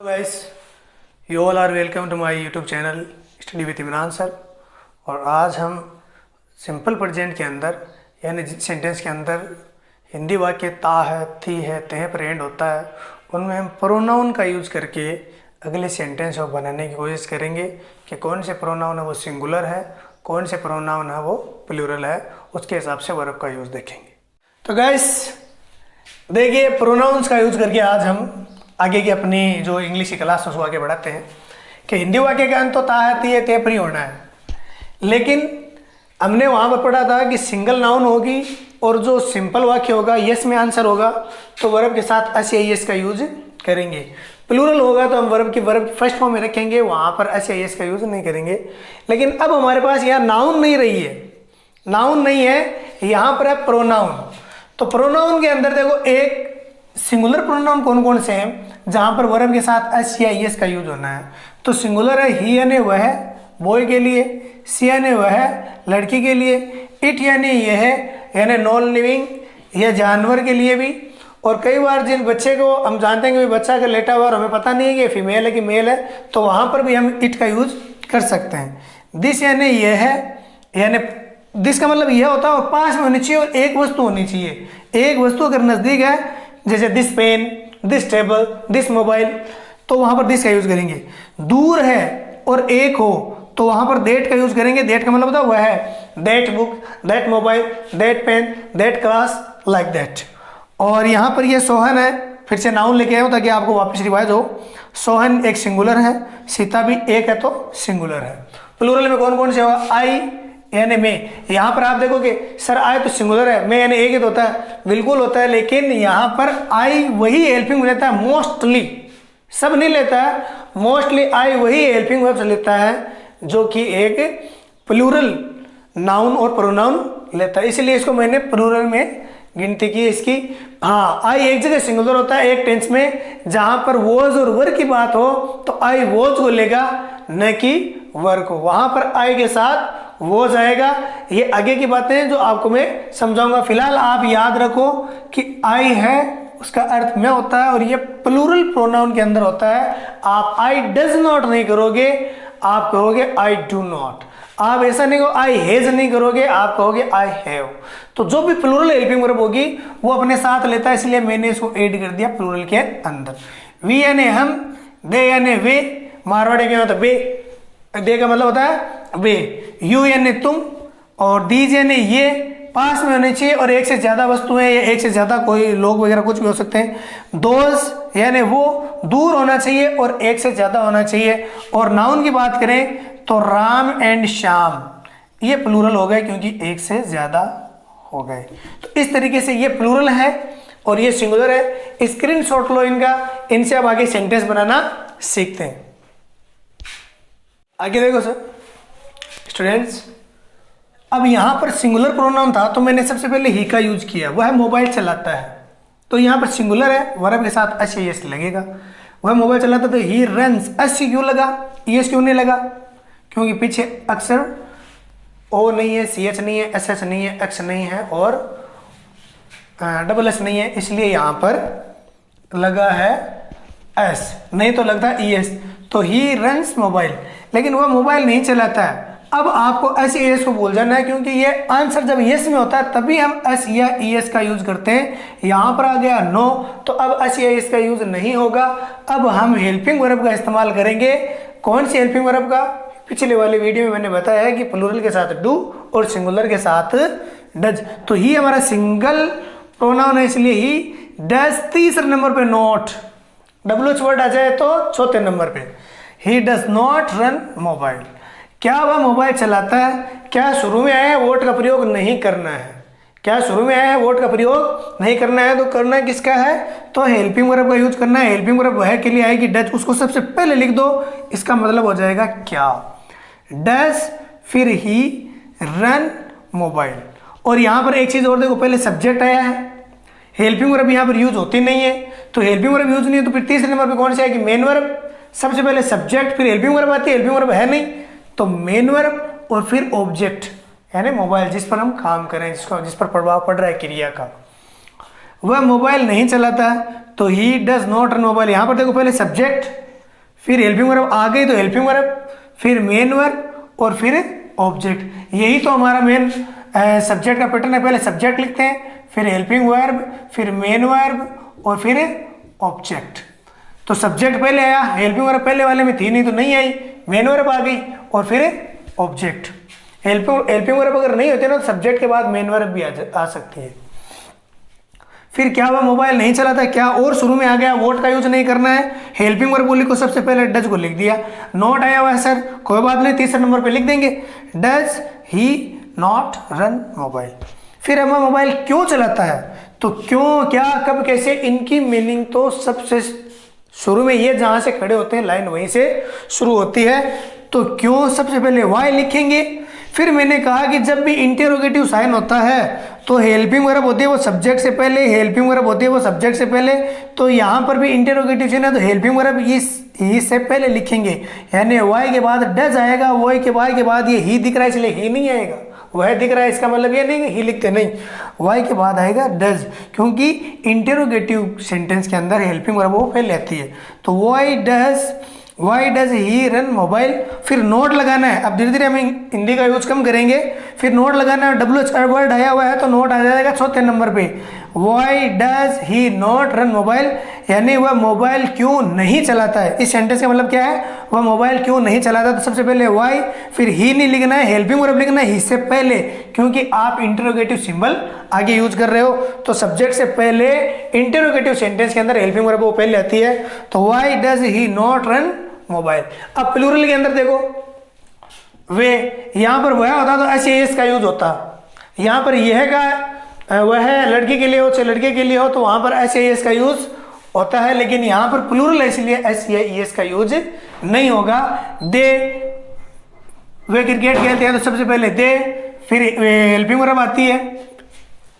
Guys, you all are welcome to my YouTube channel study with Imran sir. और आज हम simple present के अंदर यानी जिस सेंटेंस के अंदर हिंदी वाक्य ता है, थी है, तह पर एंड होता है, उनमें हम प्रोनाउन का यूज़ करके अगले सेंटेंस को बनाने की कोशिश करेंगे कि कौन से प्रोनाउन है वो सिंगुलर है, कौन से प्रोनाउन है वो प्लूरल है, उसके हिसाब से वर्ब का यूज़ देखेंगे। तो गाइस देखिए, प्रोनाउंस का यूज़ करके आज हम आगे की अपनी जो इंग्लिश की क्लास है उसको आगे बढ़ाते हैं कि हिंदी वाक्य का अंत तो ता है, ती है, ते पर ही होना है। लेकिन हमने वहाँ पर पढ़ा था कि सिंगल नाउन होगी और जो सिंपल वाक्य होगा यस में आंसर होगा तो वर्ब के साथ एस या एस का यूज करेंगे। प्लूरल होगा तो हम वर्ब फर्स्ट फॉर्म में रखेंगे, वहाँ पर एस या एस का यूज नहीं करेंगे। लेकिन अब हमारे पास यहाँ नाउन नहीं रही है, नाउन नहीं है, यहाँ पर है प्रोनाउन। तो प्रोनाउन के अंदर देखो एक सिंगुलर प्रोनाउन कौन कौन से हैं जहां पर वर्ब के साथ एस या एस का यूज होना है। तो सिंगुलर है ही यानी वह बॉय के लिए, सी यानी वह लड़की के लिए, इट यानी यह यानी नॉन लिविंग या जानवर के लिए भी। और कई बार जिन बच्चे को हम जानते हैं कि बच्चा अगर लेटा हुआ और हमें पता नहीं है कि फीमेल है कि मेल है तो वहां पर भी हम इट का यूज कर सकते हैं। दिस यानी यह है, यानी दिस का मतलब यह होता है और पास में होनी चाहिए और एक वस्तु होनी चाहिए। एक वस्तु अगर नजदीक है जैसे this pen, this table, this mobile, तो वहां पर दिस का यूज करेंगे। दूर है और एक हो तो वहां पर दैट का यूज करेंगे। दैट का मतलब होता है वह है, that book, that mobile, that pain, that class, like that. और यहाँ पर यह सोहन है, फिर से नाउन लेके आया हूं ताकि आपको वापस रिवाइज हो। सोहन एक सिंगुलर है, सीता भी एक है तो सिंगुलर है। प्लूरल में कौन कौन से होगा, आई यानी मैं। यहाँ पर आप देखोगे सर आई तो सिंगुलर है, मैं यानी एक ही तो होता है, बिल्कुल होता है। लेकिन यहाँ पर आई वही हेल्पिंग लेता है, मोस्टली, सब नहीं लेता है, मोस्टली आई वही हेल्पिंग वर्ब लेता है जो कि एक प्लूरल नाउन और प्रोनाउन लेता है। इसलिए इसको मैंने प्लूरल में गिनती की इसकी। हाँ, आई एक जगह सिंगुलर होता है एक टेंस में जहां पर वॉज और वर की बात हो तो आई वॉज को लेगा न कि वर को, वहां पर आई के साथ वो जाएगा। ये आगे की बातें हैं जो आपको मैं समझाऊंगा। फिलहाल आप याद रखो कि आई है उसका अर्थ में होता है और ये प्लूरल प्रोनाउन के अंदर होता है। आप आई डज नॉट नहीं करोगे, आप कहोगे आई डू नॉट। आप ऐसा नहीं कहो आई हैज नहीं करोगे, आप कहोगे आई हैव। तो जो भी प्लूरल हेल्पिंग वर्ब होगी वो अपने साथ लेता है, इसलिए मैंने इसको ऐड कर दिया प्लूरल के अंदर। वी यानी हम, दे यानी वे, मारवाड़ी में होता है बे, दे का मतलब होता है वे, यू यानी तुम, और दीज यानी ये, पास में होने चाहिए और एक से ज्यादा वस्तुएं या एक से ज्यादा कोई लोग वगैरह कुछ भी हो सकते हैं। दोज यानी वो, दूर होना चाहिए और एक से ज्यादा होना चाहिए। और नाउन की बात करें तो राम एंड श्याम, ये प्लूरल हो गए क्योंकि एक से ज्यादा हो गए। तो इस तरीके से ये प्लूरल है और ये सिंगुलर है। स्क्रीनशॉट लो इनका, इनसे आप आगे सेंटेंस बनाना सीखते हैं। आगे देखो सर स्टूडेंट्स, अब यहां पर सिंगुलर प्रोनाउन था तो मैंने सबसे पहले ही का यूज किया, वह मोबाइल चलाता है। तो यहां पर सिंगुलर है, वर्ब के साथ एस एस लगेगा। वह मोबाइल चलाता तो ही रन्स, एस क्यों लगा, एस क्यों नहीं लगा, क्योंकि पीछे अक्सर ओ नहीं है, सी एच नहीं है, एस एच नहीं है, एक्स नहीं है और डबल एस नहीं है, इसलिए यहां पर लगा है एस, नहीं तो लगता ई एस। तो ही रन्स मोबाइल, लेकिन वह मोबाइल नहीं चलाता है। अब आपको एस या एस को भूल जाना है क्योंकि ये आंसर जब यस में होता है तभी हम एस या ई एस का यूज करते हैं। यहां पर आ गया नो, तो अब एस या एस का यूज नहीं होगा। अब हम हेल्पिंग वर्ब का इस्तेमाल करेंगे। कौन सी हेल्पिंग वर्ब का, पिछले वाले वीडियो में मैंने बताया है कि प्लूरल के साथ डू और सिंगुलर के साथ डज। तो ही हमारा सिंगल प्रोनाउन है इसलिए ही डज तीसरे नंबर पे, नॉट डब्ल्यूएच वर्ड आ जाए तो चौथे नंबर पे। He does not run mobile, क्या वह मोबाइल चलाता है। क्या शुरू में आया है वोट का प्रयोग नहीं करना है, क्या शुरू में आया है वोट का प्रयोग नहीं करना है, तो करना किसका है, तो हेल्पिंग वर्ब का यूज करना है। हेल्पिंग वर्ब वह के लिए आएगी डज, उसको सबसे पहले लिख दो, इसका मतलब हो जाएगा क्या, डज फिर ही रन मोबाइल। और यहां पर एक चीज और देखो, पहले सब्जेक्ट आया है, हेल्पिंग वर्ब यहां पर यूज होती नहीं है, तो हेल्पिंग वर्ब यूज नहीं है तो फिर तीसरे नंबर पे कौन सी आएगी, मेन वर्ब। सबसे पहले सब्जेक्ट फिर हेल्पिंग वर्ब आती है, हेल्पिंग वर्ब है नहीं तो मेन वर्ब और फिर ऑब्जेक्ट यानी मोबाइल जिस पर हम काम करें, जिस पर प्रभाव पड़ रहा है क्रिया का। वह मोबाइल नहीं चलाता है तो he does not run mobile. यहां पर देखो पहले सब्जेक्ट फिर हेल्पिंग वर्ब आ गई तो हेल्पिंग वर्ब, फिर मेन वर्ब और फिर ऑब्जेक्ट। यही तो हमारा मेन सब्जेक्ट का पैटर्न है। पहले सब्जेक्ट लिखते हैं, फिर हेल्पिंग वर्ब, फिर मेन वर्ब और फिर ऑब्जेक्ट। तो सब्जेक्ट पहले आया, हेल्पिंग वर्ब पहले वाले में थी नहीं तो नहीं आई, मेन वर्ब आ गई और फिर ऑब्जेक्ट। हेल्पिंग वर्ब अगर नहीं होते ना तो सब्जेक्ट के बाद मेन वर्ब भी आ सकती है। फिर क्या हुआ, मोबाइल नहीं चलाता, क्या और शुरू में आ गया, वोट का यूज नहीं करना है, हेल्पिंग वर्ब बोली को सबसे पहले डज को लिख दिया। नॉट आया हुआ है सर, कोई बात नहीं, तीसरे नंबर पे लिख देंगे does he not run mobile. फिर हमें मोबाइल क्यों चलाता है, तो क्यों, क्या, कब, कैसे, इनकी मीनिंग तो सबसे शुरू में ये जहां से खड़े होते हैं लाइन वहीं से शुरू होती है। तो क्यों सबसे पहले वाई लिखेंगे। फिर मैंने कहा कि जब भी इंटेरोगेटिव साइन होता है तो हेल्पिंग वर्ब होती है वो सब्जेक्ट से पहले, हेल्पिंग वर्ब होती है वो सब्जेक्ट से पहले। तो यहाँ पर भी इंटेरोगेटिव साइन है तो हेल्पिंग वर्ब ही से पहले लिखेंगे, यानी वाई के बाद डज आएगा, वाई के बाद ये ही दिख रहा है इसलिए ही नहीं आएगा, वह दिख रहा है इसका मतलब ये नहीं ही लिखते नहीं, वाई के बाद आएगा डज, क्योंकि इंटेरोगेटिव सेंटेंस के अंदर हेल्पिंग वर्ब वो पहले आती है। तो why does he run mobile. फिर नोट लगाना है, अब धीरे धीरे हम हिंदी का यूज कम करेंगे। फिर नोट लगाना है, WH वर्ड आया हुआ है तो नोट आ जाएगा चौथे नंबर पे। Why does he not run mobile, यानी वह मोबाइल क्यों नहीं चलाता है। इस सेंटेंस का मतलब क्या है, वह मोबाइल क्यों नहीं चलाता। तो सबसे पहले वाई, फिर ही नहीं लिखना है, हेल्पिंग वर्ब लिखना है ही से पहले, क्योंकि आप इंटरोगेटिव सिंबल आगे यूज कर रहे हो। तो सब्जेक्ट से पहले इंटरोगेटिव सेंटेंस के अंदर हेल्पिंग वर्ब वो पहले आती है। तो why does he not run mobile. अब प्लूरल के अंदर देखो, वे, यहां पर वह होता तो एस का यूज होता, यहां पर यह का वह लड़की के लिए हो चाहे लड़के के लिए हो तो वहां पर एस का यूज होता है, लेकिन यहां पर प्लूरल है इसलिए एस का यूज नहीं होगा। दे, वे क्रिकेट खेलते हैं तो सबसे पहले दे, फिर हेल्पिंग वर्ब आती है।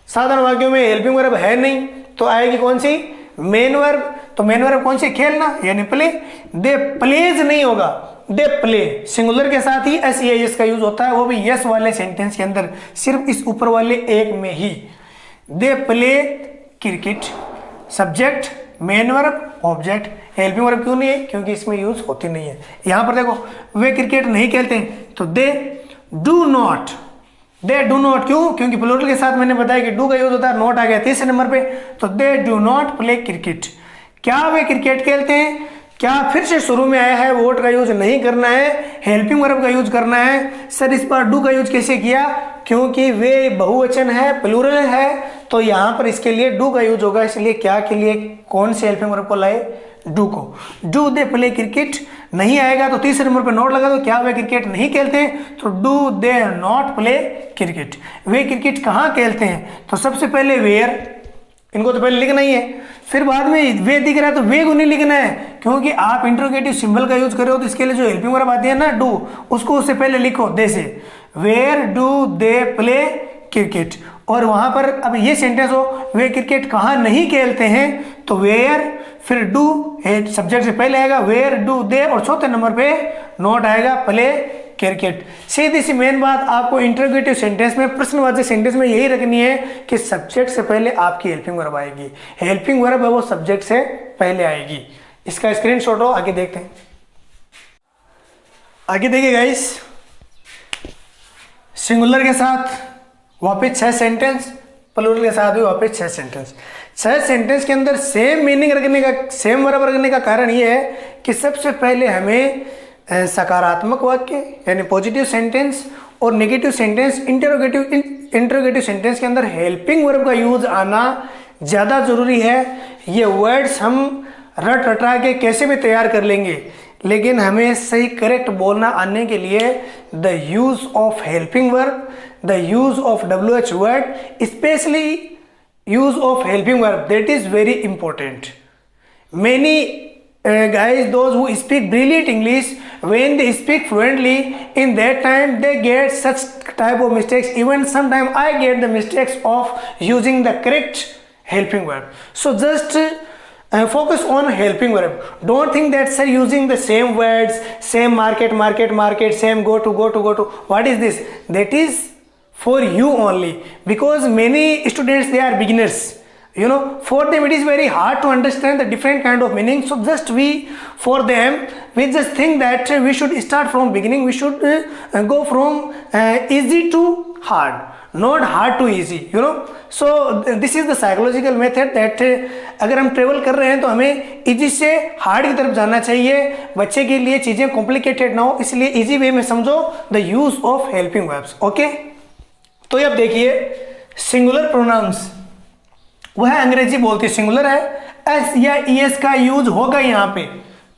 साधारण वाक्यों में हेल्पिंग वर्ब है नहीं तो आएगी कौन सी, मेन वर्ब। तो मेन वर्ब कौन सी, खेलना यानी प्ले। दे प्लेज नहीं होगा, दे प्ले सिंगुलर के साथ ही एस का यूज होता है, वो भी यस वाले सेंटेंस के अंदर, सिर्फ इस ऊपर वाले एक में ही। They play cricket, subject, main verb, object. Helping verb क्यों नहीं है, क्योंकि इसमें यूज होती नहीं है। यहां पर देखो, वे क्रिकेट नहीं खेलते हैं तो they do not, they do not, क्यों, क्योंकि प्लूरल के साथ मैंने बताया कि डू का यूज होता है, नॉट आ गया तीसरे नंबर पे। तो they do not play cricket, क्या वे क्रिकेट खेलते हैं, क्या फिर से शुरू में आया है, वोट का यूज नहीं करना है, हेल्पिंग वर्ब का यूज करना है। सर इस पर डू का यूज कैसे किया, क्योंकि वे बहुवचन है, प्लूरल है, तो यहां पर इसके लिए डू का यूज होगा, इसलिए क्या के लिए कौन से हेल्पिंग वर्ब को लाए, डू को। डू दे प्ले क्रिकेट नहीं आएगा तो तीसरे नंबर पर नोट लगा दो, क्या वे क्रिकेट नहीं खेलते हैं, तो do they not play cricket. Way cricket कहाँ खेलते हैं, तो सबसे पहले वेयर, इनको तो पहले लिखना ही है, फिर बाद में वे दिख रहा है तो वे को नहीं लिखना है, क्योंकि आप इंटरोगेटिव सिंबल का यूज कर रहे हो तो इसके लिए जो हेल्पिंग वर्ब आती है ना डू, उसको उससे पहले लिखो दे से। Where do they play cricket, और वहां पर अब ये सेंटेंस हो, वे क्रिकेट कहाँ नहीं खेलते हैं, तो वेयर, फिर डू सब्जेक्ट से पहले आएगा, वेयर डू दे, और चौथे नंबर पे नोट आएगा प्ले क्रिकेट। सीधी सी मेन बात आपको इंटरोगेटिव सेंटेंस में, प्रश्नवाचक सेंटेंस में यही रखनी है कि सब्जेक्ट से पहले आपकी हेल्पिंग वर्ब आएगी, हेल्पिंग वर्ब है वो सब्जेक्ट से पहले आएगी। इसका स्क्रीनशॉट हो, आगे देखते हैं। आगे देखिए गाइस, सिंगुलर के साथ वापस 6 सेंटेंस, प्लूरल के साथ भी वापस 6 सेंटेंस। 6 सेंटेंस के अंदर सेम मीनिंग रखने का, सेम वर्ब रखने का कारण ये है कि सबसे पहले हमें सकारात्मक वाक्य यानी पॉजिटिव सेंटेंस और नेगेटिव सेंटेंस, इंटरोगेटिव सेंटेंस के अंदर हेल्पिंग वर्ब का यूज आना ज़्यादा जरूरी है। ये वर्ड्स हम रट रटा के कैसे भी तैयार कर लेंगे, लेकिन हमें सही करेक्ट बोलना आने के लिए the use of helping verb, the use of WH word, specially use of helping verb, that is very important. Many guys, those who speak brilliant English, when they speak fluently, in that time they get such type of mistakes. Even sometimes I get the mistakes of using the correct helping verb. So just focus on helping verb. Don't think that sir using the same words, same market, same go to. What is this? That is for you only, because many students they are beginners. For them it is very hard to understand the different kind of meaning. So just for them we just think that we should start from beginning. We should go from easy to hard, not hard to easy. So this is the psychological method that अगर हम travel कर रहे हैं तो हमें easy से hard की तरफ जाना चाहिए, बच्चे के लिए चीज़ें कॉम्प्लिकेटेड ना हो, इसलिए इजी वे में समझो the use of helping verbs. Okay, तो अब देखिए सिंगुलर प्रोनाउंस, वह अंग्रेजी बोलती सिंगुलर है, एस या ईएस का यूज होगा यहाँ पे.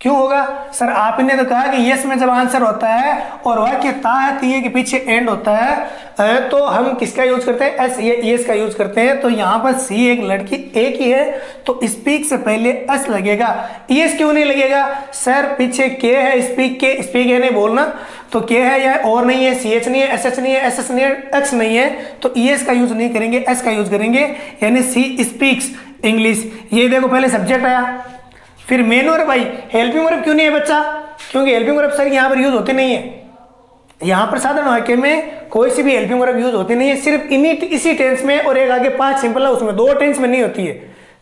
क्यों होगा सर? आपने तो कहा कि यस में जब आंसर होता है और वाक्य ताहतीय के पीछे एंड होता है तो हम किसका यूज करते हैं? एस या ईएस का यूज करते हैं. तो यहाँ पर सी एक लड़की एक ही है तो स्पीक से पहले एस लगेगा. ईएस क्यों नहीं लगेगा सर? पीछे के है, स्पीक है नहीं बोलना, तो के है या और नहीं है, सी एच नहीं है, एस एच नहीं है, एस एस नहीं है, एक्स नहीं है, तो ईएस का यूज नहीं करेंगे, एस का यूज करेंगे, यानी सी स्पीक्स इंग्लिश. ये देखो पहले सब्जेक्ट आया, फिर main verb I. Helping verb क्यों नहीं है बच्चा? क्योंकि हेल्पिंग वर्ब सर यहाँ पर यूज होती नहीं है. यहाँ पर साधारण वाक्य में कोई सी भी हेल्पिंग वर्ब यूज होती नहीं है, सिर्फ इसी टेंस में और एक आगे पांच सिंपल है उसमें, दो टेंस में नहीं होती है.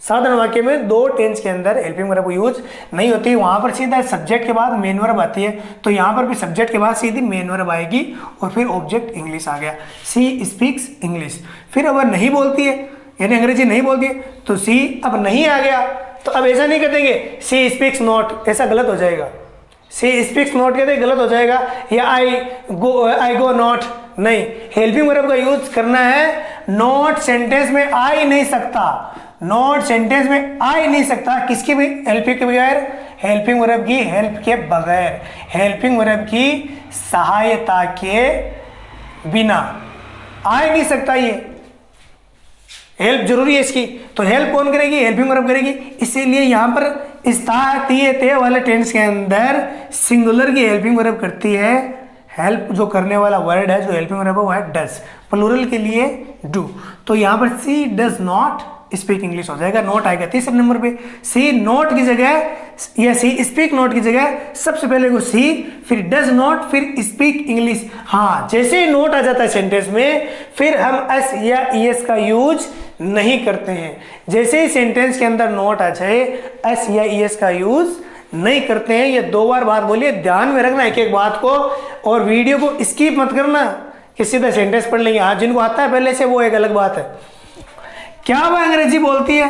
साधारण वाक्य में दो टेंस के अंदर हेल्पिंग वर्ब यूज नहीं होती. वहां पर सीधा सब्जेक्ट के बाद मेन वर्ब आती है, तो यहाँ पर भी सब्जेक्ट के बाद सीधी मेन वर्ब आएगी और फिर ऑब्जेक्ट इंग्लिश आ गया. She speaks English. फिर अगर नहीं बोलती है यानी अंग्रेजी नहीं बोलती है तो सी अब नहीं आ गया, तो अब ऐसा नहीं कहेंगे सी स्पीक्स नॉट, ऐसा गलत हो जाएगा. सी स्पीक्स नॉट कहते गलत हो जाएगा, या आई गो नॉट नहीं. हेल्पिंग वर्ब का यूज करना है. नॉट सेंटेंस में आ ही नहीं सकता, नॉट सेंटेंस में आ ही नहीं सकता. किसके भी हेल्प के बगैर? हेल्पिंग वर्ब की हेल्प के बगैर, हेल्पिंग वर्ब की सहायता के बिना आ ही नहीं सकता. ये हेल्प जरूरी है इसकी, तो हेल्प कौन करेगी? हेल्पिंग वर्ब करेगी. इसीलिए यहाँ पर इस ते वाले टेंस के अंदर सिंगुलर की हेल्पिंग वर्ब करती है. हेल्प जो करने वाला वर्ड है, जो हेल्पिंग वर्ब है वो है डज. प्लूरल के लिए डू. तो यहाँ पर सी डज नॉट स्पीक इंग्लिश हो जाएगा, नोट आएगा तीसरे नंबर पे. सी नोट की जगह या सी स्पीक नोट की जगह सबसे पहले को सी, फिर डज नॉट, फिर स्पीक इंग्लिश. हाँ, जैसे ही नोट आ जाता है सेंटेंस में फिर हम एस या ईएस का यूज नहीं करते हैं. जैसे ही सेंटेंस के अंदर नोट आ जाए एस या ईएस का यूज नहीं करते हैं. ये दो बार बात बोलिए, ध्यान में रखना एक एक बात को, और वीडियो को स्किप मत करना कि सीधा सेंटेंस पढ़ लेंगे. हाँ, जिनको आता है पहले से वो एक अलग बात है. क्या वह अंग्रेजी बोलती है?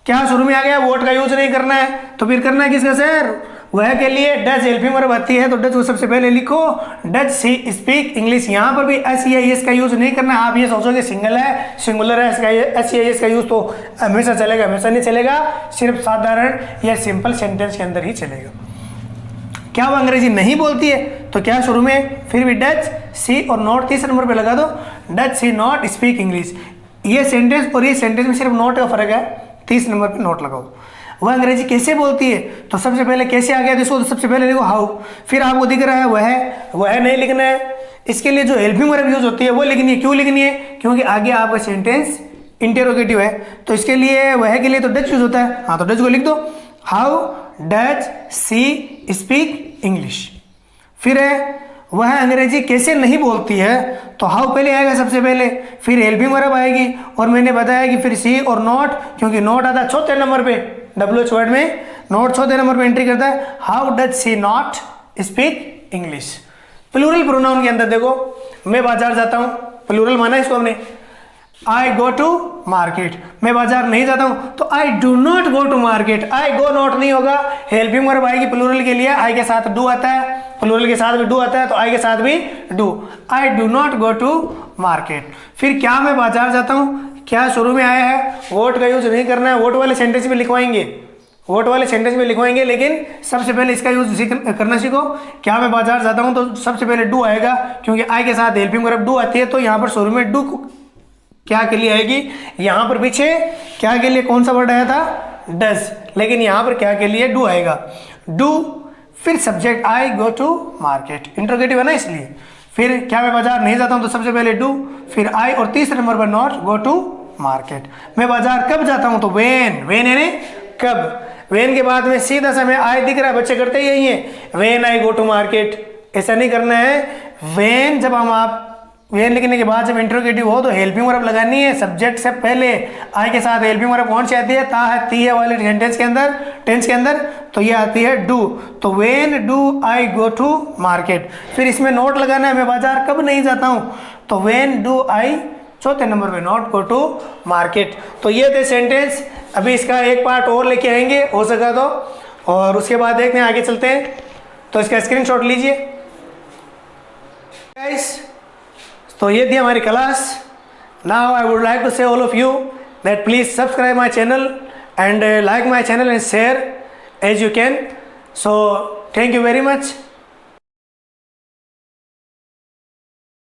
क्या शुरू में आ गया वोट का यूज नहीं करना है, तो फिर करना है किसका सर? वह के लिए डज हेल्पिंग वर्ब आती है तो डज को सबसे पहले लिखो. Does she speak English. यहाँ पर भी एस या एस का यूज नहीं करना. आप ये सोचोगे सिंगल है, सिंगुलर है, एस या एस का यूज तो हमेशा चलेगा, हमेशा नहीं चलेगा, सिर्फ साधारण या सिंपल सेंटेंस के अंदर ही चलेगा. क्या वो अंग्रेजी नहीं बोलती है? तो क्या शुरू में फिर भी डज सी और नॉट तीसरे नंबर पे लगा दो. Does she not speak English. ये सेंटेंस और ये सेंटेंस में सिर्फ नॉट का फर्क है, तीसरे नंबर पे नॉट लगाओ. वह अंग्रेजी कैसे बोलती है? तो सबसे पहले कैसे आ गया इसको, तो सबसे पहले लिखो हाउ. फिर आपको दिख रहा है वह नहीं लिखना है. इसके लिए जो हेल्पिंग वर्ब यूज होती है वो लिखनी है. क्यों लिखनी है? क्योंकि आगे आपका सेंटेंस इंटेरोगेटिव है, तो इसके लिए वह के लिए तो डज यूज होता है. हाँ, तो डज को लिख दो. How does C speak English. फिर है वह अंग्रेजी कैसे नहीं बोलती है, तो हाउ पहले आएगा सबसे पहले, फिर हेल्पिंग वर्ब आएगी, और मैंने बताया कि फिर सी और नॉट, क्योंकि नॉट आता है चौथे नंबर पे. WH वर्ड में नॉट चौथे नंबर पे एंट्री करता है. How does she not speak English. Plural pronoun के अंदर देखो, मैं बाजार जाता हूं, प्लूरल माना इसको हमने. आई गो टू मार्केट, मैं बाजार नहीं जाता हूं, तो I do not go to market. I go not नहीं होगा, हेल्पिंग वर्ब आएगी प्लूरल के लिए. आई के साथ डू आता है, प्लूरल के साथ भी डू आता है, तो आई के साथ भी do. I do not go to market. फिर क्या मैं बाजार जाता हूं, क्या शुरू में आया है? वोट का यूज नहीं करना है. वोट वाले सेंटेंस में लिखवाएंगे, वोट वाले सेंटेंस में लिखवाएंगे, लेकिन सबसे पहले इसका यूज करना सीखो. क्या मैं बाजार जाता हूं, तो सबसे पहले डू आएगा, क्योंकि आई के साथ हेल्पिंग वर्ब डू आती है. तो यहाँ पर शुरू में डू क्या के लिए आएगी? यहाँ पर पीछे क्या के लिए कौन सा वर्ड आया था? डज. लेकिन यहाँ पर क्या के लिए? डू आएगा. डू, फिर subject I go to market, interrogative है ना इसलिए. फिर क्या मैं बाजार नहीं जाता हूं, तो सबसे पहले डू, फिर आई और तीसरे नंबर पर नॉट गो टू मार्केट. मैं बाजार कब जाता हूं, तो वेन. वेन यानी कब. वेन के बाद में सीधा सा मैं आई दिख रहा है, बच्चे करते यही है, when I go to market. ऐसा नहीं करना है. वेन जब हम आप वेन लिखने के बाद जब इंट्रोगेटिव हो तो हेल्पिंग वर्ब लगानी है। सब्जेक्ट से पहले आई के साथ हेल्पिंग वर्ब कौन सी आती है? ता है, ती है वाले सेंटेंस के अंदर, टेंस के अंदर, तो ये आती है डू। तो when do I go to market. फिर इसमें नोट लगाना है, मैं बाजार कब नहीं जाता हूँ, तो वेन डू आई, चौथे नंबर पे, नॉट गो टू मार्केट। तो ये थे सेंटेंस। अभी इसका एक पार्ट और लेके आएंगे हो सका तो, और उसके बाद देखते हैं, आगे चलते हैं। तो इसका स्क्रीनशॉट लीजिए गाइस। तो ये थी हमारी class. Now I would like to say all of you that please subscribe my channel and like my channel and share as you can. So thank you very much.